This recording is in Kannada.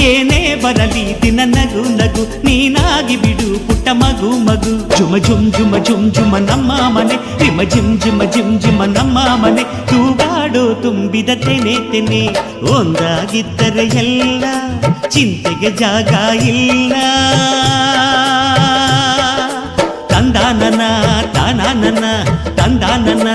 ಏನೇ ಬರಲಿ ದಿನ ನಗು ನಗು ನೀನಾಗಿ ಬಿಡು ಪುಟ್ಟ ಮಗು ಮಗು ಜುಮ ಜುಮ್ ಜುಮ ಜುಮ್ ಜುಮ ನಮ್ಮ ಮನೆ ರಿಮ ಜಿಮ್ ಜಿಮ ಜಿಮ್ ಜಿಮ ನಮ್ಮ ಮನೆ ತೂಗಾಡೋ ತುಂಬಿದ ತೆನೆ ತೆನೆ ಒಂದಾಗಿದ್ದರೆ ಎಲ್ಲ ಚಿಂತೆಗೆ ಜಾಗ ಇಲ್ಲ ತಂದಾನನ ತಾನಾನನ ತಂದಾನನ